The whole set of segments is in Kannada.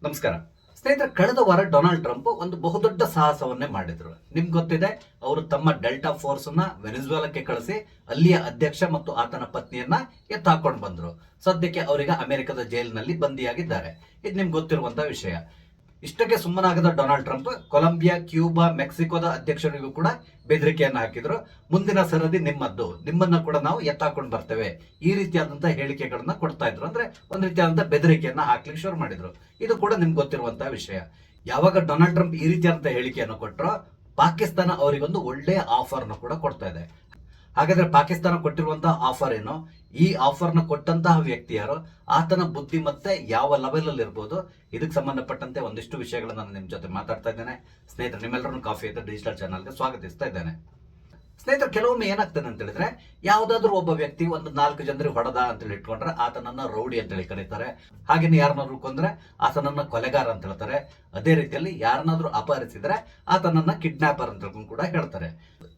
ನಮಸ್ಕಾರ ಸ್ನೇಹಿತರೆ, ಕಳೆದ ವಾರ ಡೊನಾಲ್ಡ್ ಟ್ರಂಪ್ ಒಂದು ಬಹುದೊಡ್ಡ ಸಾಹಸವನ್ನೇ ಮಾಡಿದ್ರು. ನಿಮ್ಗೆ ಗೊತ್ತಿದೆ, ಅವರು ತಮ್ಮ ಡೆಲ್ಟಾ ಫೋರ್ಸ್ ನ ವೆನಿಜುವೆಲಾಕ್ಕೆ ಕಳಿಸಿ ಅಲ್ಲಿಯ ಅಧ್ಯಕ್ಷ ಮತ್ತು ಆತನ ಪತ್ನಿಯನ್ನ ಎತ್ತಾಕೊಂಡು ಬಂದ್ರು. ಸದ್ಯಕ್ಕೆ ಅವರೀಗ ಅಮೆರಿಕದ ಜೈಲಿನಲ್ಲಿ ಬಂದಿಯಾಗಿದ್ದಾರೆ. ಇದು ನಿಮ್ಗೆ ಗೊತ್ತಿರುವಂತಹ ವಿಷಯ. ಇಷ್ಟಕ್ಕೆ ಸುಮ್ಮನಾಗದ ಡೊನಾಲ್ಡ್ ಟ್ರಂಪ್ ಕೊಲಂಬಿಯಾ, ಕ್ಯೂಬಾ, ಮೆಕ್ಸಿಕೋದ ಅಧ್ಯಕ್ಷರಿಗೂ ಕೂಡ ಬೆದರಿಕೆಯನ್ನು ಹಾಕಿದ್ರು. ಮುಂದಿನ ಸರದಿ ನಿಮ್ಮದ್ದು, ನಿಮ್ಮನ್ನ ಕೂಡ ನಾವು ಎತ್ತಾಕೊಂಡು ಬರ್ತೇವೆ, ಈ ರೀತಿಯಾದಂತಹ ಹೇಳಿಕೆಗಳನ್ನ ಕೊಡ್ತಾ ಇದ್ರು. ಅಂದ್ರೆ ಒಂದ್ ರೀತಿಯಾದಂತಹ ಬೆದರಿಕೆಯನ್ನ ಹಾಕ್ಲಿಕ್ಕೆ ಶುರು ಮಾಡಿದ್ರು. ಇದು ಕೂಡ ನಿಮ್ಗೆ ಗೊತ್ತಿರುವಂತಹ ವಿಷಯ. ಯಾವಾಗ ಡೊನಾಲ್ಡ್ ಟ್ರಂಪ್ ಈ ರೀತಿಯಾದಂತಹ ಹೇಳಿಕೆಯನ್ನು ಕೊಟ್ಟರೋ, ಪಾಕಿಸ್ತಾನ ಅವರಿಗೊಂದು ಒಳ್ಳೆಯ ಆಫರ್ನ ಕೂಡ ಕೊಡ್ತಾ ಇದೆ. ಹಾಗಾದ್ರೆ ಪಾಕಿಸ್ತಾನ ಕೊಟ್ಟಿರುವಂತಹ ಆಫರ್ ಏನು? ಈ ಆಫರ್ ನ ಕೊಟ್ಟಂತಹ ವ್ಯಕ್ತಿ ಯಾರು? ಆತನ ಬುದ್ಧಿ ಮತ್ತೆ ಯಾವ ಲೆವೆಲ್ ಅಲ್ಲಿ ಇರ್ಬೋದು? ಇದಕ್ಕೆ ಸಂಬಂಧಪಟ್ಟಂತೆ ಒಂದಿಷ್ಟು ವಿಷಯಗಳನ್ನ ನಾನು ನಿಮ್ ಜೊತೆ ಮಾತಾಡ್ತಾ ಇದ್ದೇನೆ. ಸ್ನೇಹಿತರೆ, ನಿಮ್ಮೆಲ್ಲರನ್ನು ಕಾಫಿ ಅಂತ ಡಿಜಿಟಲ್ ಚಾನಲ್ಗೆ ಸ್ವಾಗತಿಸ್ತಾ ಇದ್ದೇನೆ. ಸ್ನೇಹಿತರೆ, ಕೆಲವೊಮ್ಮೆ ಏನಾಗ್ತದೆ ಅಂತ ಹೇಳಿದ್ರೆ, ಯಾವ್ದಾದ್ರು ಒಬ್ಬ ವ್ಯಕ್ತಿ ಒಂದು 4 ಜನರಿಗೆ ಹೊಡೆದ ಅಂತೇಳಿ ಇಟ್ಕೊಂಡ್ರೆ ಆತನನ್ನ ರೌಡಿ ಅಂತೇಳಿ ಕರೀತಾರೆ. ಹಾಗೇನೆ ಯಾರನ್ನಾದ್ರು ಕೊಂದ್ರೆ ಆತನನ್ನ ಕೊಲೆಗಾರ ಅಂತ ಹೇಳ್ತಾರೆ. ಅದೇ ರೀತಿಯಲ್ಲಿ ಯಾರನ್ನಾದ್ರೂ ಅಪಹರಿಸಿದ್ರೆ ಆತನನ್ನ ಕಿಡ್ನಾಪರ್ ಅಂತ ಕೂಡ ಹೇಳ್ತಾರೆ.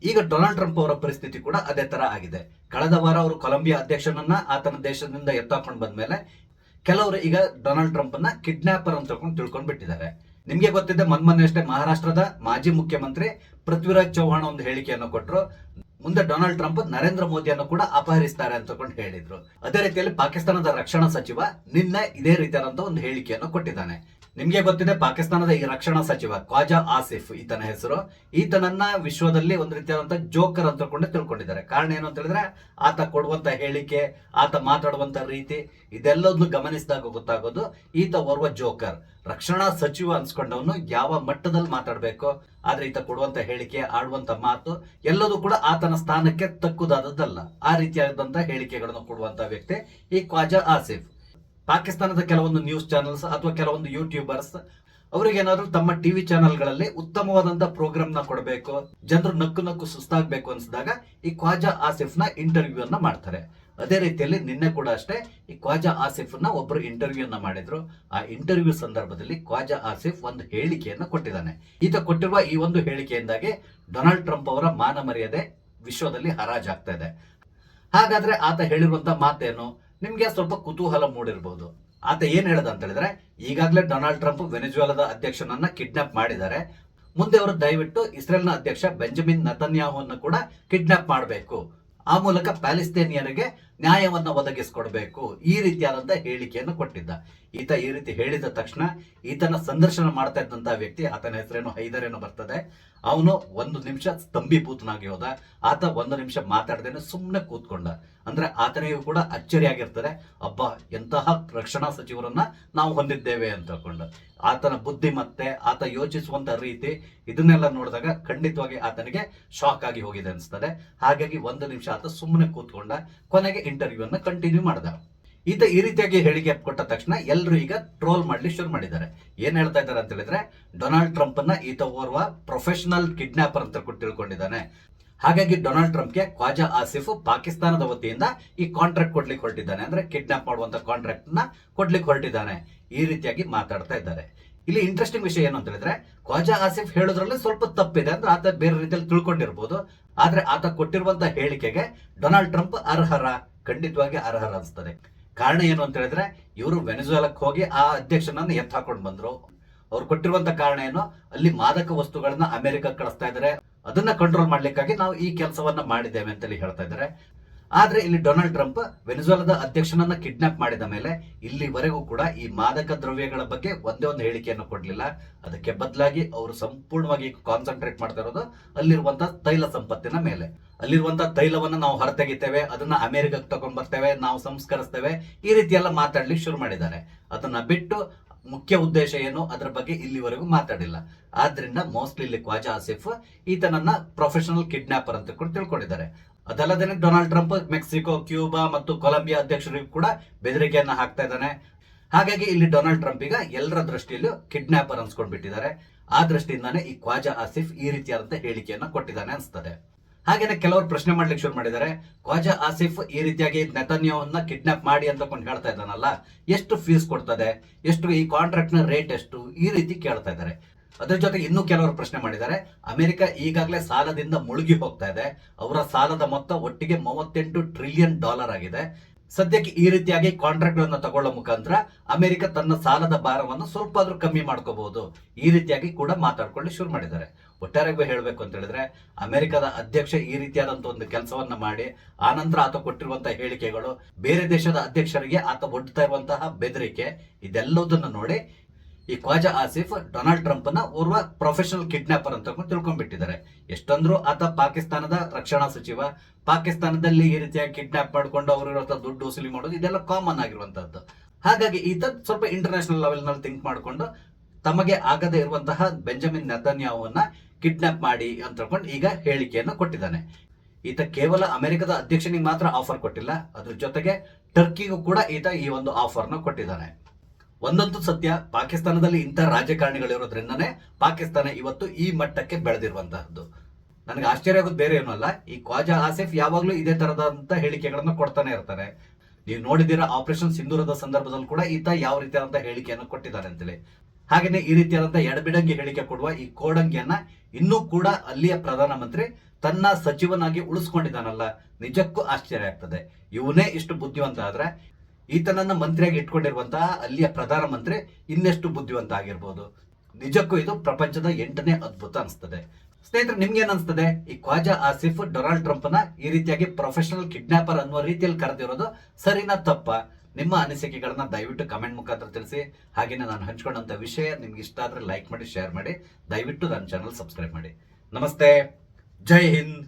ಈಗ ಡೊನಾಲ್ಡ್ ಟ್ರಂಪ್ ಅವರ ಪರಿಸ್ಥಿತಿ ಕೂಡ ಅದೇ ತರ ಆಗಿದೆ. ಕಳೆದ ವಾರ ಅವರು ಕೊಲಂಬಿಯಾ ಅಧ್ಯಕ್ಷನನ್ನ ಆತನ ದೇಶದಿಂದ ಎತ್ತಾಕೊಂಡು ಬಂದ್ಮೇಲೆ ಕೆಲವರು ಈಗ ಡೊನಾಲ್ಡ್ ಟ್ರಂಪ್ ಅನ್ನ ಕಿಡ್ನಾಪರ್ ಅಂತ ತಿಳ್ಕೊಂಡು ಬಿಟ್ಟಿದ್ದಾರೆ. ನಿಮ್ಗೆ ಗೊತ್ತಿದೆ, ಮೊನ್ನೆ ಅಷ್ಟೇ ಮಹಾರಾಷ್ಟ್ರದ ಮಾಜಿ ಮುಖ್ಯಮಂತ್ರಿ ಪೃಥ್ವಿರಾಜ್ ಚೌಹಾಣ್ ಒಂದು ಹೇಳಿಕೆಯನ್ನು ಕೊಟ್ಟರು. ಮುಂದೆ ಡೊನಾಲ್ಡ್ ಟ್ರಂಪ್ ನರೇಂದ್ರ ಮೋದಿಯನ್ನು ಕೂಡ ಅಪಹರಿಸ್ತಾರೆ ಅಂತ ಹೇಳಿದ್ರು. ಅದೇ ರೀತಿಯಲ್ಲಿ ಪಾಕಿಸ್ತಾನದ ರಕ್ಷಣಾ ಸಚಿವ ನಿನ್ನೆ ಇದೇ ರೀತಿಯಾದಂತಹ ಒಂದು ಹೇಳಿಕೆಯನ್ನು ಕೊಟ್ಟಿದ್ದಾನೆ. ನಿಮ್ಗೆ ಗೊತ್ತಿದೆ, ಪಾಕಿಸ್ತಾನದ ಈ ರಕ್ಷಣಾ ಸಚಿವ ಖ್ವಾಜಾ ಆಸಿಫ್ ಈತನ ಹೆಸರು. ಈತನನ್ನ ವಿಶ್ವದಲ್ಲಿ ಒಂದು ರೀತಿಯಾದಂತಹ ಜೋಕರ್ ಅಂತ ತಿಳ್ಕೊಂಡಿದ್ದಾರೆ. ಕಾರಣ ಏನು ಅಂತ ಹೇಳಿದ್ರೆ, ಆತ ಕೊಡುವಂತ ಹೇಳಿಕೆ, ಆತ ಮಾತಾಡುವಂತ ರೀತಿ, ಇದೆಲ್ಲದನ್ನು ಗಮನಿಸಿದಾಗ ಗೊತ್ತಾಗೋದು ಈತ ಓರ್ವ ಜೋಕರ್. ರಕ್ಷಣಾ ಸಚಿವ ಅನ್ಸ್ಕೊಂಡವನು ಯಾವ ಮಟ್ಟದಲ್ಲಿ ಮಾತಾಡ್ಬೇಕು, ಆದ್ರೆ ಈತ ಕೊಡುವಂತ ಹೇಳಿಕೆ, ಆಡುವಂತ ಮಾತು ಎಲ್ಲದೂ ಕೂಡ ಆತನ ಸ್ಥಾನಕ್ಕೆ ತಕ್ಕುದಾದದ್ದಲ್ಲ. ಆ ರೀತಿಯಾದಂತಹ ಹೇಳಿಕೆಗಳನ್ನು ಕೊಡುವಂತ ವ್ಯಕ್ತಿ ಈ ಖ್ವಾಜಾ ಆಸಿಫ್. ಪಾಕಿಸ್ತಾನದ ಕೆಲವೊಂದು ನ್ಯೂಸ್ ಚಾನೆಲ್ಸ್ ಅಥವಾ ಕೆಲವೊಂದು ಯೂಟ್ಯೂಬರ್ಸ್ ಅವರಿಗೇನಾದ್ರೂ ತಮ್ಮ ಟಿವಿ ಚಾನೆಲ್ಗಳಲ್ಲಿ ಉತ್ತಮವಾದಂತಹ ಪ್ರೋಗ್ರಾಮ್ ನ ಕೊಡಬೇಕು, ಜನರು ನಕ್ಕು ಸುಸ್ತಾಗಬೇಕು ಅನ್ಸಿದಾಗ ಈ ಖ್ವಾಜಾ ಆಸಿಫ್ ನ ಇಂಟರ್ವ್ಯೂ ಅನ್ನ ಮಾಡ್ತಾರೆ. ಅದೇ ರೀತಿಯಲ್ಲಿ ನಿನ್ನೆ ಕೂಡ ಅಷ್ಟೇ ಈ ಖ್ವಾಜಾ ಆಸಿಫ್ ನ ಒಬ್ಬರು ಇಂಟರ್ವ್ಯೂ ಅನ್ನ ಮಾಡಿದ್ರು. ಆ ಇಂಟರ್ವ್ಯೂ ಸಂದರ್ಭದಲ್ಲಿ ಖ್ವಾಜಾ ಆಸಿಫ್ ಒಂದು ಹೇಳಿಕೆಯನ್ನು ಕೊಟ್ಟಿದ್ದಾನೆ. ಈತ ಕೊಟ್ಟಿರುವ ಈ ಒಂದು ಹೇಳಿಕೆಯಿಂದಾಗಿ ಡೊನಾಲ್ಡ್ ಟ್ರಂಪ್ ಅವರ ಮಾನ ಮರ್ಯಾದೆ ವಿಶ್ವದಲ್ಲಿ ಹರಾಜಾಗ್ತಾ ಇದೆ. ಹಾಗಾದ್ರೆ ಆತ ಹೇಳಿರುವಂತ ಮಾತೇನು? ನಿಮ್ಗೆ ಸ್ವಲ್ಪ ಕುತೂಹಲ ಮೂಡಿರಬಹುದು. ಆತ ಏನ್ ಹೇಳ್ದ ಅಂತ ಹೇಳಿದ್ರೆ, ಈಗಾಗಲೇ ಡೊನಾಲ್ಡ್ ಟ್ರಂಪ್ ವೆನಿಜುವೆಲಾದ ಅಧ್ಯಕ್ಷನನ್ನ ಕಿಡ್ನಾಪ್ ಮಾಡಿದ್ದಾರೆ. ಮುಂದೆ ಅವರು ದಯವಿಟ್ಟು ಇಸ್ರೇಲ್ನ ಅಧ್ಯಕ್ಷ ಬೆಂಜಮಿನ್ ನೆತನ್ಯಾಹುವನ್ನು ಕೂಡ ಕಿಡ್ನಾಪ್ ಮಾಡಬೇಕು, ಆ ಮೂಲಕ ಪ್ಯಾಲೆಸ್ತೇನಿಯರಿಗೆ ನ್ಯಾಯವನ್ನ ಒದಗಿಸಿಕೊಡ್ಬೇಕು, ಈ ರೀತಿಯಾದಂತಹ ಹೇಳಿಕೆಯನ್ನು ಕೊಟ್ಟಿದ್ದ. ಈತ ಈ ರೀತಿ ಹೇಳಿದ ತಕ್ಷಣ ಈತನ ಸಂದರ್ಶನ ಮಾಡ್ತಾ ಇದ್ದಂತಹ ವ್ಯಕ್ತಿ, ಆತನ ಹೆಸರೇನು ಹೈದರೇನು ಬರ್ತದೆ, ಅವನು 1 ನಿಮಿಷ ಸ್ತಂಭೀಭೂತನಾಗಿ ಹೋದ. ಆತ 1 ನಿಮಿಷ ಮಾತಾಡದೇನೆ ಸುಮ್ಮನೆ ಕೂತ್ಕೊಂಡ. ಅಂದ್ರೆ ಆತನಿಗೂ ಕೂಡ ಅಚ್ಚರಿಯಾಗಿರ್ತದೆ, ಅಬ್ಬಾ ಎಂತಹ ರಕ್ಷಣಾ ಸಚಿವರನ್ನ ನಾವು ಹೊಂದಿದ್ದೇವೆ ಅಂತ ಹೇಳ್ಕೊಂಡು. ಆತನ ಬುದ್ಧಿ ಮತ್ತೆ ಆತ ಯೋಚಿಸುವಂತ ರೀತಿ, ಇದನ್ನೆಲ್ಲ ನೋಡಿದಾಗ ಖಂಡಿತವಾಗಿ ಆತನಿಗೆ ಶಾಕ್ ಆಗಿ ಹೋಗಿದೆ ಅನಿಸ್ತದೆ. ಹಾಗಾಗಿ 1 ನಿಮಿಷ ಆತ ಸುಮ್ಮನೆ ಕೂತ್ಕೊಂಡ. ಕೊನೆಗೆ ಇಂಟರ್ವ್ಯೂ ಅನ್ನ ಕಂಟಿನ್ಯೂ ಮಾಡ್ದ. ಈತ ಈ ರೀತಿಯಾಗಿ ಹೇಳಿಕೆ ಕೊಟ್ಟ ತಕ್ಷಣ ಎಲ್ಲರೂ ಈಗ ಟ್ರೋಲ್ ಮಾಡ್ಲಿಕ್ಕೆ ಶುರು ಮಾಡಿದ್ದಾರೆ. ಏನ್ ಹೇಳ್ತಾ ಇದ್ದಾರೆ ಅಂತ ಹೇಳಿದ್ರೆ, ಡೊನಾಲ್ಡ್ ಟ್ರಂಪ್ ಅನ್ನ ಈತ ಓರ್ವ ಪ್ರೊಫೆಷನಲ್ ಕಿಡ್ನಾಪರ್ ಅಂತ ತಿಳ್ಕೊಂಡಿದ್ದಾನೆ. ಹಾಗಾಗಿ ಡೊನಾಲ್ಡ್ ಟ್ರಂಪ್ಗೆ ಖ್ವಾಜಾ ಆಸಿಫ್ ಪಾಕಿಸ್ತಾನದ ವತಿಯಿಂದ ಈ ಕಾಂಟ್ರಾಕ್ಟ್ ಕೊಡ್ಲಿಕ್ಕೆ ಹೊರಟಿದ್ದಾನೆ, ಅಂದ್ರೆ ಕಿಡ್ನಾಪ್ ಮಾಡುವಂತ ಕಾಂಟ್ರಾಕ್ಟ್ ನ ಕೊಡ್ಲಿಕ್ಕೆ ಹೊರಟಿದ್ದಾನೆ, ಈ ರೀತಿಯಾಗಿ ಮಾತಾಡ್ತಾ ಇದ್ದಾರೆ. ಇಲ್ಲಿ ಇಂಟ್ರೆಸ್ಟಿಂಗ್ ವಿಷಯ ಏನು ಅಂತ ಹೇಳಿದ್ರೆ, ಖ್ವಾಜಾ ಆಸಿಫ್ ಹೇಳೋದ್ರಲ್ಲಿ ಸ್ವಲ್ಪ ತಪ್ಪಿದೆ. ಅಂದ್ರೆ ಆತ ಬೇರೆ ರೀತಿಯಲ್ಲಿ ತಿಳ್ಕೊಂಡಿರ್ಬೋದು, ಆದ್ರೆ ಆತ ಕೊಟ್ಟಿರುವಂತಹ ಹೇಳಿಕೆಗೆ ಡೊನಾಲ್ಡ್ ಟ್ರಂಪ್ ಅರ್ಹರ? ಖಂಡಿತವಾಗಿ ಅರ್ಹರ ಅನಿಸ್ತದೆ. ಕಾರಣ ಏನು ಅಂತ ಹೇಳಿದ್ರೆ, ಇವರು ವೆನಿಜುವೆಲಾಕ್ಕೆ ಹೋಗಿ ಆ ಅಧ್ಯಕ್ಷನನ್ನ ಎತ್ತ ಹಾಕೊಂಡು ಬಂದ್ರು. ಅವ್ರು ಕೊಟ್ಟಿರುವಂತ ಕಾರಣ ಏನು? ಅಲ್ಲಿ ಮಾದಕ ವಸ್ತುಗಳನ್ನ ಅಮೆರಿಕ ಕಳಿಸ್ತಾ ಇದ್ದಾರೆ, ಅದನ್ನ ಕಂಟ್ರೋಲ್ ಮಾಡ್ಲಿಕ್ಕಾಗಿ ನಾವು ಈ ಕೆಲಸವನ್ನ ಮಾಡಿದ್ದೇವೆ ಅಂತೇಳಿ ಹೇಳ್ತಾ ಇದ್ದಾರೆ. ಆದ್ರೆ ಇಲ್ಲಿ ಡೊನಾಲ್ಡ್ ಟ್ರಂಪ್ ವೆನಿಜುವೆಲಾದ ಅಧ್ಯಕ್ಷನನ್ನ ಕಿಡ್ನಾಪ್ ಮಾಡಿದ ಮೇಲೆ ಇಲ್ಲಿವರೆಗೂ ಕೂಡ ಈ ಮಾದಕ ದ್ರವ್ಯಗಳ ಬಗ್ಗೆ ಒಂದೇ ಒಂದು ಹೇಳಿಕೆಯನ್ನು ಕೊಡ್ಲಿಲ್ಲ. ಅದಕ್ಕೆ ಬದಲಾಗಿ ಅವರು ಸಂಪೂರ್ಣವಾಗಿ ಕಾನ್ಸಂಟ್ರೇಟ್ ಮಾಡ್ತಾ ಇರೋದು ಅಲ್ಲಿರುವಂತಹ ತೈಲ ಸಂಪತ್ತಿನ ಮೇಲೆ. ಅಲ್ಲಿರುವಂತಹ ತೈಲವನ್ನ ನಾವು ಹೊರತೆಗಿತೇವೆ, ಅದನ್ನ ಅಮೆರಿಕಕ್ಕೆ ತಗೊಂಡ್ ಬರ್ತೇವೆ, ನಾವು ಸಂಸ್ಕರಿಸ್ತೇವೆ, ಈ ರೀತಿ ಎಲ್ಲ ಮಾತಾಡ್ಲಿಕ್ಕೆ ಶುರು ಮಾಡಿದ್ದಾರೆ. ಅದನ್ನ ಬಿಟ್ಟು ಮುಖ್ಯ ಉದ್ದೇಶ ಏನು ಅದರ ಬಗ್ಗೆ ಇಲ್ಲಿವರೆಗೂ ಮಾತಾಡಿಲ್ಲ. ಆದ್ರಿಂದ ಮೋಸ್ಟ್ಲಿ ಇಲ್ಲಿ ಖ್ವಾಜಾ ಆಸಿಫ್ ಈತನನ್ನ ಪ್ರೊಫೆಷನಲ್ ಕಿಡ್ನಾಪರ್ ಅಂತ ತಿಳ್ಕೊಂಡಿದ್ದಾರೆ. ಅದಲ್ಲದೆ ಡೊನಾಲ್ಡ್ ಟ್ರಂಪ್ ಮೆಕ್ಸಿಕೋ, ಕ್ಯೂಬಾ ಮತ್ತು ಕೊಲಂಬಿಯಾ ಅಧ್ಯಕ್ಷರಿಗೂ ಕೂಡ ಬೆದರಿಕೆಯನ್ನ ಹಾಕ್ತಾ ಇದ್ದಾನೆ. ಹಾಗಾಗಿ ಇಲ್ಲಿ ಡೊನಾಲ್ಡ್ ಟ್ರಂಪ್ ಈಗ ಎಲ್ಲರ ದೃಷ್ಟಿಯಲ್ಲೂ ಕಿಡ್ನಾಪರ್ ಅನ್ಸ್ಕೊಂಡ್ಬಿಟ್ಟಿದ್ದಾರೆ. ಆ ದೃಷ್ಟಿಯಿಂದಾನೇ ಈ ಖ್ವಾಜಾ ಆಸಿಫ್ ಈ ರೀತಿಯಾದಂತಹ ಹೇಳಿಕೆಯನ್ನ ಕೊಟ್ಟಿದ್ದಾನೆ ಅನ್ಸ್ತದೆ. ಹಾಗೇನೆ ಕೆಲವರು ಪ್ರಶ್ನೆ ಮಾಡ್ಲಿಕ್ಕೆ ಶುರು ಮಾಡಿದ್ದಾರೆ, ಖ್ವಾಜಾ ಆಸಿಫ್ ಈ ರೀತಿಯಾಗಿ ನೆತನ್ಯಾಹುವನ್ನ ಕಿಡ್ನಾಪ್ ಮಾಡಿ ಅಂತ ಹೇಳ್ತಾ ಇದ್ದಾನಲ್ಲ, ಎಷ್ಟು ಫೀಸ್ ಕೊಡ್ತದೆ, ಎಷ್ಟು ಈ ಕಾಂಟ್ರಾಕ್ಟ್ ನ ರೇಟ್ ಎಷ್ಟು, ಈ ರೀತಿ ಕೇಳ್ತಾ ಇದ್ದಾರೆ. ಅದ್ರ ಜೊತೆಗೆ ಇನ್ನೂ ಕೆಲವರು ಪ್ರಶ್ನೆ ಮಾಡಿದ್ದಾರೆ, ಅಮೆರಿಕ ಈಗಾಗಲೇ ಸಾಲದಿಂದ ಮುಳುಗಿ ಹೋಗ್ತಾ ಇದೆ, ಅವರ ಸಾಲದ ಮೊತ್ತ ಒಟ್ಟಿಗೆ $38 ಟ್ರಿಲಿಯನ್ ಆಗಿದೆ. ಸದ್ಯಕ್ಕೆ ಈ ರೀತಿಯಾಗಿ ಕಾಂಟ್ರಾಕ್ಟ್ ಗಳನ್ನ ತಗೊಳ್ಳೋ ಮುಖಾಂತರ ಅಮೆರಿಕ ತನ್ನ ಸಾಲದ ಭಾರವನ್ನು ಸ್ವಲ್ಪ ಆದ್ರೂ ಕಮ್ಮಿ ಮಾಡ್ಕೋಬಹುದು, ಈ ರೀತಿಯಾಗಿ ಕೂಡ ಮಾತಾಡ್ಕೊಂಡು ಶುರು ಮಾಡಿದ್ದಾರೆ. ಒಟ್ಟಾರೆಯಾಗಿ ಹೇಳಬೇಕು ಅಂತ ಹೇಳಿದ್ರೆ ಅಮೆರಿಕದ ಅಧ್ಯಕ್ಷ ಈ ರೀತಿಯಾದಂತಹ ಒಂದು ಕೆಲಸವನ್ನ ಮಾಡಿ ಆನಂತರ ಆತ ಕೊಟ್ಟಿರುವಂತಹ ಹೇಳಿಕೆಗಳು, ಬೇರೆ ದೇಶದ ಅಧ್ಯಕ್ಷರಿಗೆ ಆತ ಒಡ್ತಾ ಇರುವಂತಹ ಬೆದರಿಕೆ, ಇದೆಲ್ಲದನ್ನ ನೋಡಿ ಈ ಖ್ವಾಜಾ ಆಸಿಫ್ ಡೊನಾಲ್ಡ್ ಟ್ರಂಪ್ ನ ಓರ್ವ ಪ್ರೊಫೆಷನಲ್ ಕಿಡ್ನಾಪರ್ ಅಂತ ತಿಳ್ಕೊಂಡ್ಬಿಟ್ಟಿದ್ದಾರೆ. ಎಷ್ಟಂದ್ರೂ ಆತ ಪಾಕಿಸ್ತಾನದ ರಕ್ಷಣಾ ಸಚಿವ, ಪಾಕಿಸ್ತಾನದಲ್ಲಿ ಈ ರೀತಿಯಾಗಿ ಕಿಡ್ನಾಪ್ ಮಾಡ್ಕೊಂಡು ಅವರು ದುಡ್ಡು ವಸೂಲಿ ಮಾಡೋದು ಇದೆಲ್ಲ ಕಾಮನ್ ಆಗಿರುವಂತಹದ್ದು. ಹಾಗಾಗಿ ಈತ ಸ್ವಲ್ಪ ಇಂಟರ್ನ್ಯಾಷನಲ್ ಲೆವೆಲ್ ನಲ್ಲಿ ಥಿಂಕ್ ಮಾಡಿಕೊಂಡು ತಮಗೆ ಆಗದೇ ಇರುವಂತಹ ಬೆಂಜಮಿನ್ ನೆತನ್ಯಾಹುವನ್ನ ಕಿಡ್ನಾಪ್ ಮಾಡಿ ಅಂತ ಹೇಳ್ಕೊಂಡು ಈಗ ಹೇಳಿಕೆಯನ್ನು ಕೊಟ್ಟಿದ್ದಾನೆ. ಈತ ಕೇವಲ ಅಮೆರಿಕದ ಅಧ್ಯಕ್ಷನಿಗೆ ಮಾತ್ರ ಆಫರ್ ಕೊಟ್ಟಿಲ್ಲ, ಅದ್ರ ಜೊತೆಗೆ ಟರ್ಕಿಗೂ ಕೂಡ ಈತ ಈ ಒಂದು ಆಫರ್ ನ ಕೊಟ್ಟಿದ್ದಾನೆ. ಒಂದಂತೂ ಸತ್ಯ, ಪಾಕಿಸ್ತಾನದಲ್ಲಿ ಇಂಥ ರಾಜಕಾರಣಿಗಳಿರೋದ್ರಿಂದನೇ ಪಾಕಿಸ್ತಾನ ಇವತ್ತು ಈ ಮಟ್ಟಕ್ಕೆ ಬೆಳೆದಿರುವಂತಹದ್ದು. ನನಗೆ ಆಶ್ಚರ್ಯ ಆಗೋದು ಬೇರೆ ಏನೂ ಅಲ್ಲ, ಈ ಖ್ವಾಜಾ ಆಸಿಫ್ ಯಾವಾಗ್ಲೂ ಇದೇ ತರದಂತ ಹೇಳಿಕೆಗಳನ್ನ ಕೊಡ್ತಾನೆ ಇರ್ತಾನೆ. ನೀವು ನೋಡಿದಿರ ಆಪರೇಷನ್ ಸಿಂಧೂರದ ಸಂದರ್ಭದಲ್ಲಿ ಕೂಡ ಈತ ಯಾವ ರೀತಿಯಾದಂತಹ ಹೇಳಿಕೆಯನ್ನು ಕೊಟ್ಟಿದ್ದಾನೆ ಅಂತೇಳಿ. ಹಾಗೇನೆ ಈ ರೀತಿಯಾದಂತಹ ಎಡಬಿಡಂಗಿ ಹೇಳಿಕೆ ಕೊಡುವ ಈ ಕೋಡಂಗಿಯನ್ನ ಇನ್ನೂ ಕೂಡ ಅಲ್ಲಿಯ ಪ್ರಧಾನಮಂತ್ರಿ ತನ್ನ ಸಚಿವನಾಗಿ ಉಳಿಸ್ಕೊಂಡಿದ್ದಾನಲ್ಲ, ನಿಜಕ್ಕೂ ಆಶ್ಚರ್ಯ ಆಗ್ತದೆ. ಇವನೇ ಇಷ್ಟು ಬುದ್ಧಿವಂತ ಆದ್ರೆ ಈತನನ್ನ ಮಂತ್ರಿಯಾಗಿ ಇಟ್ಕೊಂಡಿರುವಂತಹ ಅಲ್ಲಿಯ ಪ್ರಧಾನಮಂತ್ರಿ ಇನ್ನೆಷ್ಟು ಬುದ್ಧಿವಂತ ಆಗಿರ್ಬೋದು. ನಿಜಕ್ಕೂ ಇದು ಪ್ರಪಂಚದ 8ನೇ ಅದ್ಭುತ ಅನಿಸ್ತದೆ. ಸ್ನೇಹಿತರೆ, ನಿಮ್ಗೆ ಏನ್ ಅನ್ಸ್ತದೆ? ಈ ಖ್ವಾಜಾ ಆಸಿಫ್ ಡೊನಾಲ್ಡ್ ಟ್ರಂಪ್ ನ ಈ ರೀತಿಯಾಗಿ ಪ್ರೊಫೆಷನಲ್ ಕಿಡ್ನಾಪರ್ ಅನ್ನುವ ರೀತಿಯಲ್ಲಿ ಕರೆದಿರೋದು ಸರಿನಾ ತಪ್ಪ? ನಿಮ್ಮ ಅನಿಸಿಕೆಗಳನ್ನ ದಯವಿಟ್ಟು ಕಮೆಂಟ್ ಮುಖಾಂತರ ತಿಳಿಸಿ. ಹಾಗೇನೆ ನಾನು ಹಂಚ್ಕೊಂಡಂತ ವಿಷಯ ನಿಮ್ಗೆ ಇಷ್ಟ ಆದ್ರೆ ಲೈಕ್ ಮಾಡಿ, ಶೇರ್ ಮಾಡಿ, ದಯವಿಟ್ಟು ನನ್ನ ಚಾನಲ್ ಸಬ್ಸ್ಕ್ರೈಬ್ ಮಾಡಿ. ನಮಸ್ತೆ, ಜೈ ಹಿಂದ್.